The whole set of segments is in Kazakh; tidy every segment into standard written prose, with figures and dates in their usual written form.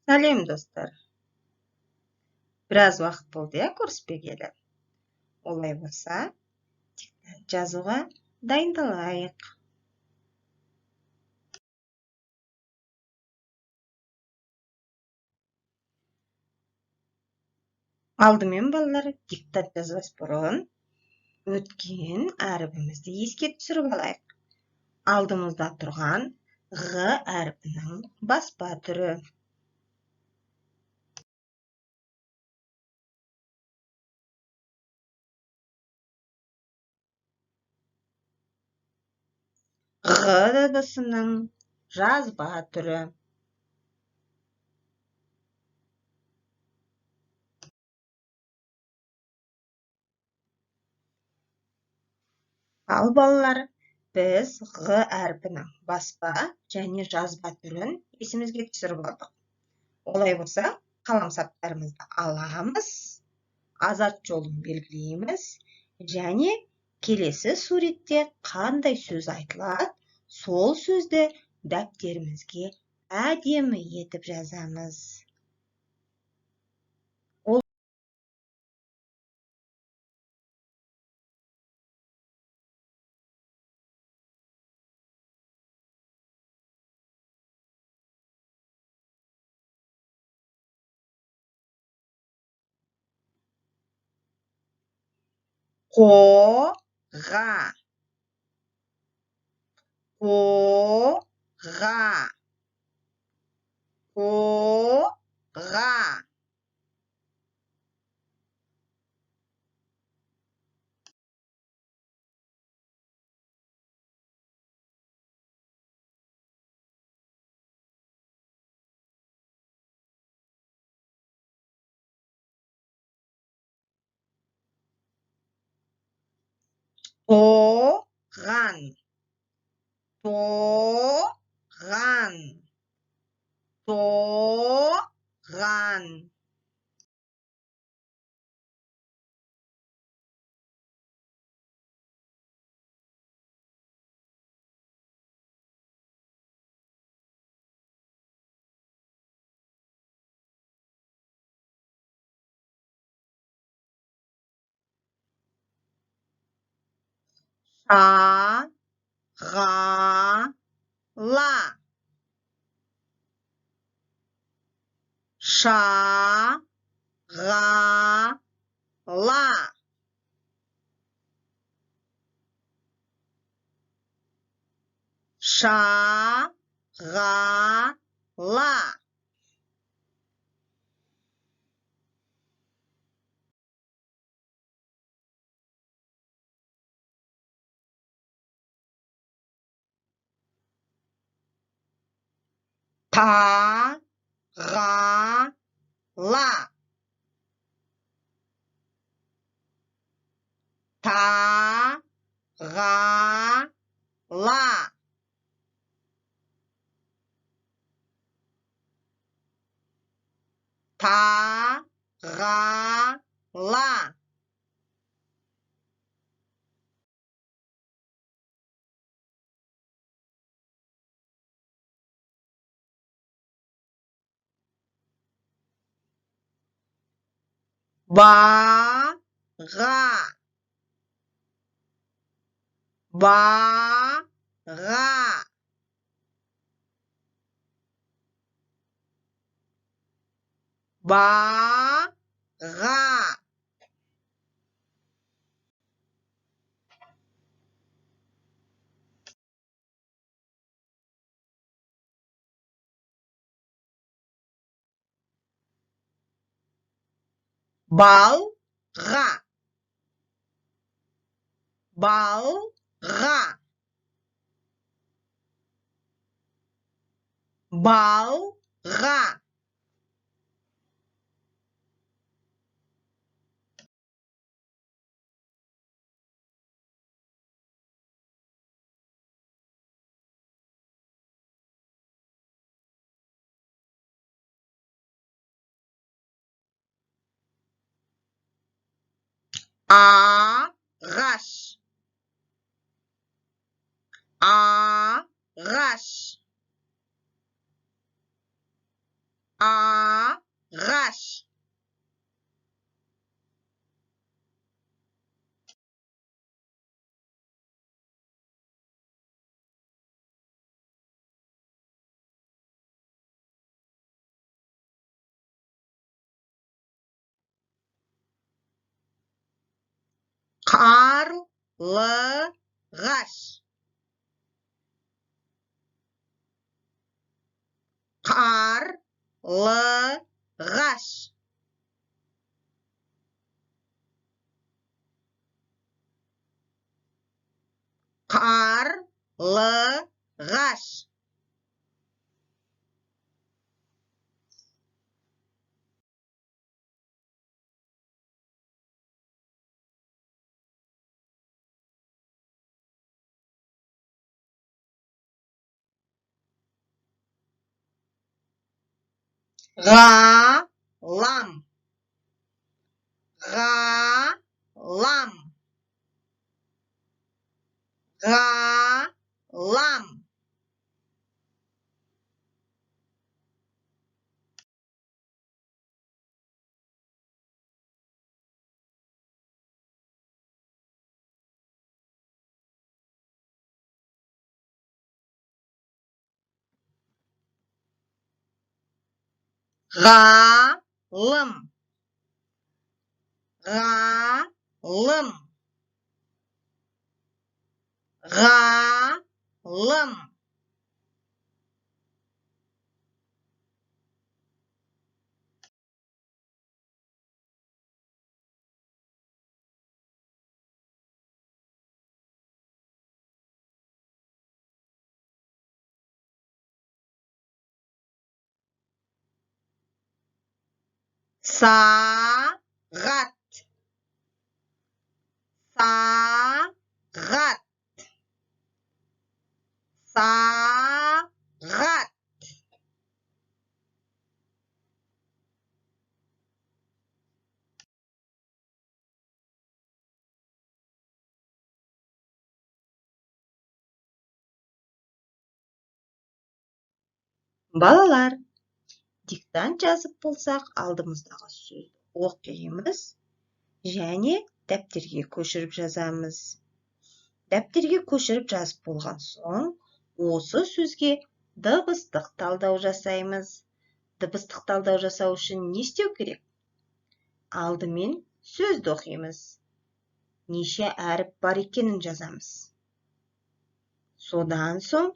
Сәлем достар. Біраз уақыт болды көріспегелі. Олай болса, жазуға дайындалайық. Алдымен балалар, диктант жазбас бұрын өткен әрібімізді еске түсіріп алайық. Алдымызда тұрған Ғ әріпінің баспа түрі. Ғ дыбысының жазба түрі. Ал балалар, біз Ғ әрпінің баспа және жазба түрін есімізге түсіріп алдық. Олай болса, қаламсаптарымызды аламыз, азат жолын белгілейміз және келесі суретте қандай сөз айтылады, сол сөзді дәптерімізге әдемі етіп жазамыз. Қоға, қоға, қоға. Тоған, тоған, тоған. Шағала, шағала. Шағала. Тағала, тағала. Тағала. Баға, баға, баға. Балға, балға, балға. Ағаш, ағаш, Қарлығаш. Қарлығаш. Қарлығаш. Ғалам. Ғалам. Ғалам. Ғалым. Ғалым. Ғалым. Сағат. Сағат. Сағат. Балалар, диктант жазып болсақ, алдымыздағы сөзді оқимыз және дәптерге көшіріп жазамыз. Дәптерге көшіріп жазып болған соң, осы сөзге дыбыстық талдау жасаймыз. Дыбыстық талдау жасау үшін не істеу керек? Алдымен сөзді оқимыз. Неше әріп бар екенін жазамыз. Содан соң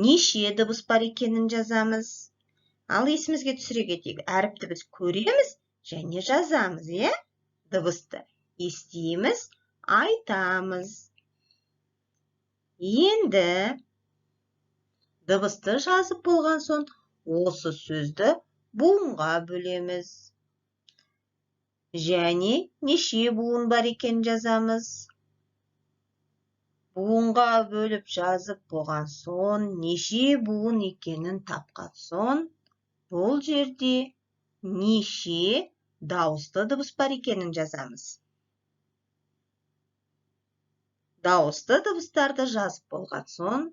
неше дыбыс бар екенін жазамыз. Ал есімізге түсіре кетейік. Әріпті біз көреміз және жазамыз, дыбысты естиміз, айтамыз. Енді дыбысты жазып болған соң, осы сөзді буынға бөлеміз. Және неше буын бар екенін жазамыз. Буынға бөліп жазып болған соң, неше буын екенін тапқан соң, бұл жерде неше дауысты дыбыс бар екенін жазамыз. Дауысты дыбыстарды жазып болған соң,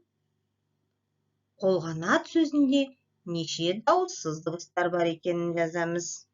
қолғанат сөзінде неше дауыссыз дыбыстар бар екенін жазамыз.